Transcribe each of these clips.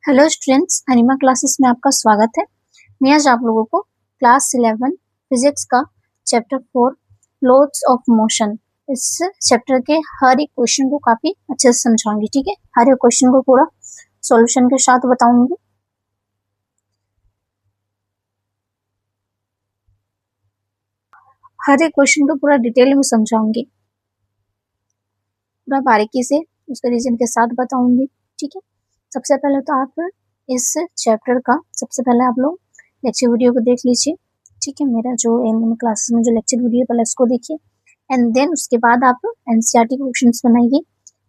Hello students, अनिमा classes में आपका स्वागत है। मैं आज आप लोगों को क्लास 11 फिजिक्स का चैप्टर 4 लॉज ऑफ मोशन, इस चैप्टर के हर एक क्वेश्चन को काफी अच्छे से समझाऊंगी। ठीक है, हर एक क्वेश्चन को पूरा सॉल्यूशन के साथ बताऊंगी। हर एक क्वेश्चन को पूरा डिटेल में समझाऊंगी, पूरा बारीकी से उसके रीजन के साथ बताऊंगी। ठीक है, सबसे पहले तो आप इस चैप्टर का सबसे पहले आप लोग लेक्चर वीडियो को देख लीजिए। ठीक है, मेरा जो एम क्लासेस में जो लेक्चर वीडियो पहले उसको देखिए, एंड देन उसके बाद आप एनसीईआरटी के क्वेश्चंस बनाइए।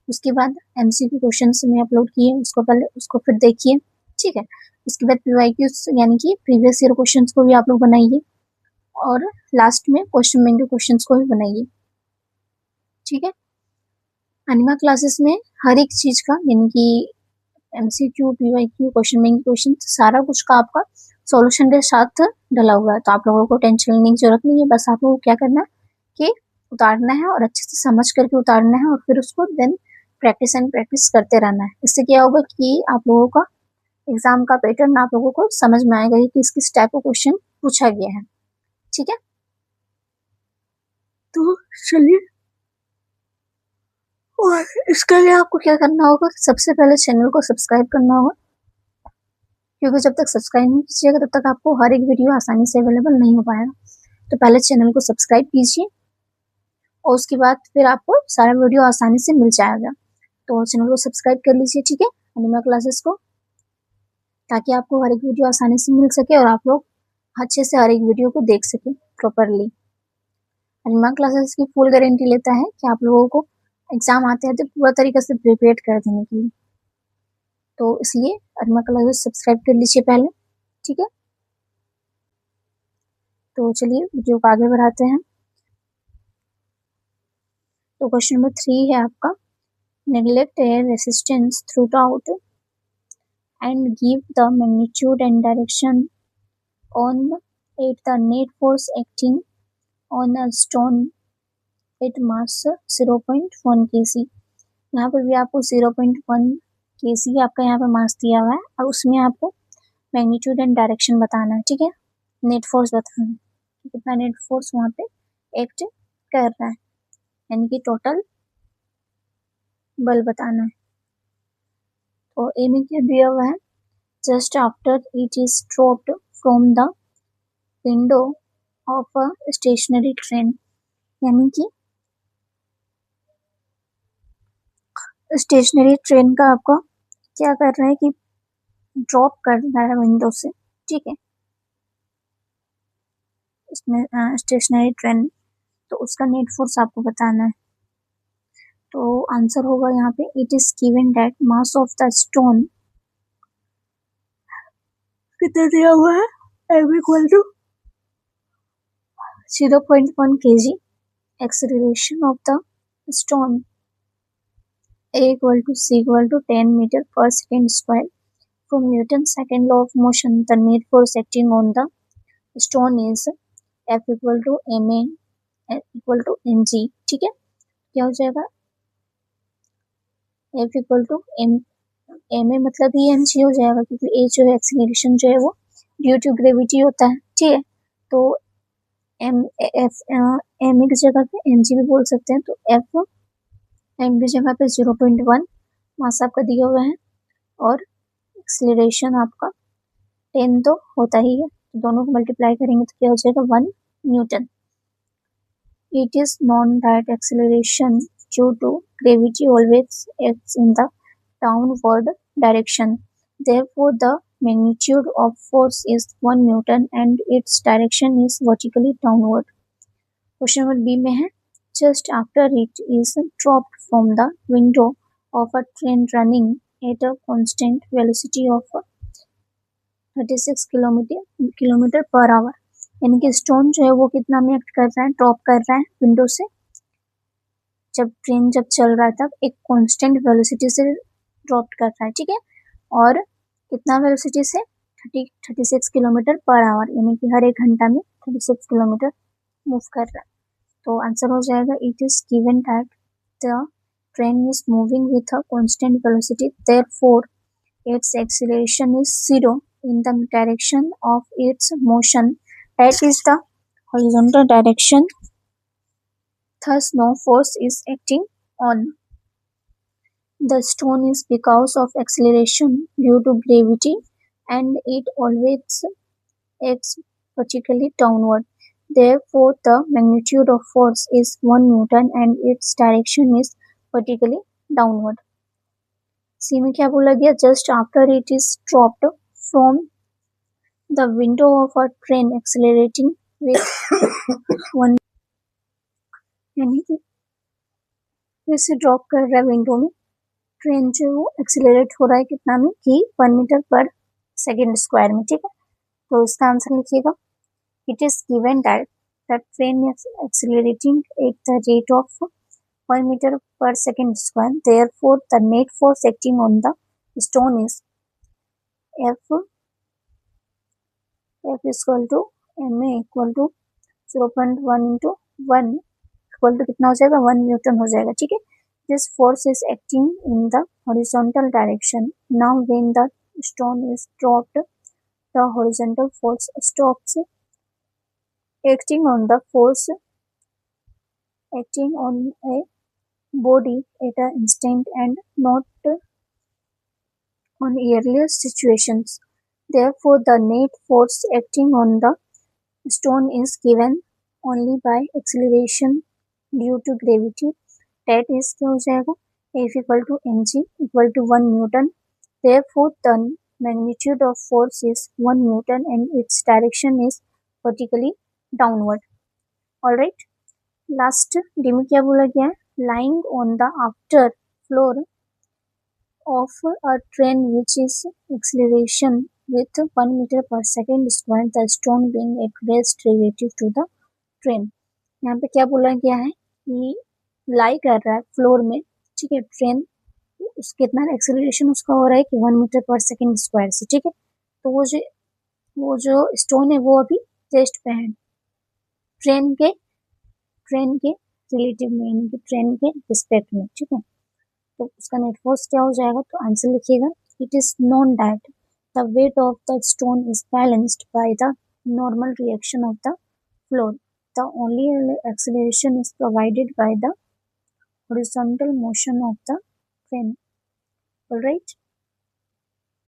उसके बाद एमसीक्यू क्वेश्चंस में अपलोड किए, उसको पहले उसको फिर देखिए। ठीक है, उसके बाद पीवाईक्यूज यानी कि प्रीवियस ईयर क्वेश्चंस को भी आप लोग बनाइए, और लास्ट में क्वेश्चन बैंक के क्वेश्चंस को भी बनाइए। ठीक है, अनिमा क्लासेस में हर एक चीज का यानी कि MCQ, PYQ, question bank question सारा कुछ का आपका सॉल्यूशन के साथ डला हुआ है, तो आप लोगों को टेंशन लेने की जरूरत नहीं है। बस आप लोगों को क्या करना है कि उतारना है और अच्छे से समझ करके उतारना है, और फिर उसको देन प्रैक्टिस एंड प्रैक्टिस करते रहना है। इससे क्या होगा कि आप लोगों का एग्जाम का पैटर्न आप लोगों को समझ में आएगा कि किस टाइप का क्वेश्चन पूछा गया है। ठीक है, तो चलिए, और इसके लिए आपको क्या करना होगा, सबसे पहले चैनल को सब्सक्राइब करना होगा, क्योंकि जब तक सब्सक्राइब नहीं कीजिएगा तब तक आपको हर एक वीडियो आसानी से अवेलेबल नहीं हो पाएगा। तो पहले चैनल को सब्सक्राइब कीजिए, और उसके बाद फिर आपको सारा वीडियो आसानी से मिल जाएगा। तो चैनल को सब्सक्राइब कर लीजिए, ठीक है, अनिमा क्लासेस को, ताकि आपको हर एक वीडियो आसानी से मिल सके और आप लोग अच्छे से हर एक वीडियो को देख सके प्रॉपरली। अनिमा क्लासेस की फुल गारंटी लेता है कि आप लोगों को एग्जाम आते आते पूरा तरीके से प्रिपेयर कर देने के लिए। तो इसलिए अनिमा क्लासेस सब्सक्राइब कर लीजिए पहले। ठीक है, तो चलिए वीडियो को आगे बढ़ाते हैं। तो क्वेश्चन नंबर 3 है आपका, neglect air resistance throughout and give the magnitude and direction on it the net force acting on a stone at mass 0.1 kg। यहाँ पर भी आपको 0.1 kg आपका यहाँ पर मास दिया हुआ है, और उसमें आपको मैग्नीट्यूड एंड डायरेक्शन बताना है। ठीक है, नेट फोर्स बताना है कि कितना नेट फोर्स वहाँ पे एक्ट कर रहा है, यानी कि टोटल बल बताना है। तो ए में क्या दिया हुआ है, just after it is dropped from the window of a stationary train, यानी कि स्टेशनरी ट्रेन का आपको क्या कर रहा है कि ड्रॉप कर रहा है विंडो से। ठीक है, इसमें स्टेशनरी ट्रेन, तो उसका नेट फोर्स आपको बताना है। तो आंसर होगा यहाँ पे, it is given that mass of the stone कितना दिया हुआ है, m equal to 0.1 kg, acceleration of the stone a equal to c equal to 10 meter per second square. From Newton's second law of motion, the net force acting on the stone is F equal to ma equal to mg। ठीक है, क्या हो जाएगा, F equal to ma मतलब ये mg हो जाएगा, क्योंकि a जो है एक्सीलरेशन जो है वो ड्यू टू ग्रेविटी होता है। ठीक है, तो एम की जगह पे mg भी बोल सकते हैं, तो F m की जगह पे 0.1 मास आपका दिया हुआ है, और एक्सीलरेशन आपका 10 तो होता ही है, तो दोनों को मल्टीप्लाई करेंगे तो क्या हो जाएगा 1 newton. It is known that acceleration due to gravity always acts in the downward direction, therefore the magnitude of force is 1 newton and its direction is vertically downward। Question number B में है, just after it is dropped from the window of a train running at a constant velocity of 36 kilometre per hour, यानी कि stone जो है वो कितना में act कर रहा है, ड्रॉप कर रहा है विंडो से, जब ट्रेन जब चल रहा है तब एक कांस्टेंट वेलोसिटी से ड्रॉप कर रहा है। ठीक है, और कितना वेलोसिटी से, 36 किलोमीटर पर आवर, यानी कि हर एक घंटा में 36 किलोमीटर मूव कर रहा है। तो आंसर हो जाएगा, it is given that the train is moving with a constant velocity, therefore its acceleration is zero in the direction of its motion, that is the horizontal direction, thus no force is acting on the stone is because of acceleration due to gravity, and it always acts vertically downward. Therefore, the magnitude of force is 1 Newton and its direction is vertically downward. सी में क्या बोला गया? Just after it is dropped from the window of a train accelerating with 1, यानी कि जैसे drop कर रहा है विंडो में, ट्रेन जो है वो एक्सेलरेट हो रहा है कितना में कि 1 मीटर पर सेकेंड स्क्वायर में, ठीक है। तो इसका आंसर लिखिएगा, it is given that the train is accelerating at the rate of 1 meter per second square. Therefore, the net force acting on the stone is F is equal to ma equal to 0.1 into 1 equal to कितना हो जाएगा? 1 Newton हो जाएगा, ठीक है। This force is acting in the horizontal direction. Now, when the stone is dropped, the horizontal force stops acting on the force acting on a body at an instant and not on earlier situations. Therefore, the net force acting on the stone is given only by acceleration due to gravity. That is क्या हो जाएगा? F equal to mg equal to 1 Newton. Therefore, the magnitude of force is 1 Newton and its direction is vertically downward. Alright. Last D में क्या बोला गया है? Lying on the after floor of a train which is acceleration with 1 meter per second square, the stone being at rest relative to the train. यहाँ पे क्या बोला गया है कि लाई कर रहा है फ्लोर में, ठीक है, ट्रेन उसके कितना एक्सेलरेशन उसका हो रहा है कि 1 मीटर पर सेकेंड स्क्वायर से, ठीक है। तो वो जो स्टोन है वो अभी रेस्ट पे है ट्रेन के रिलेटिव में, यानी कि ट्रेन के रिस्पेक्ट में, ठीक है। तो उसका नेट फोर्स क्या हो जाएगा? तो आंसर लिखिएगा, it is known that the weight of the stone is balanced by the normal reaction of the floor. The only acceleration is provided by the horizontal motion of the train. Alright.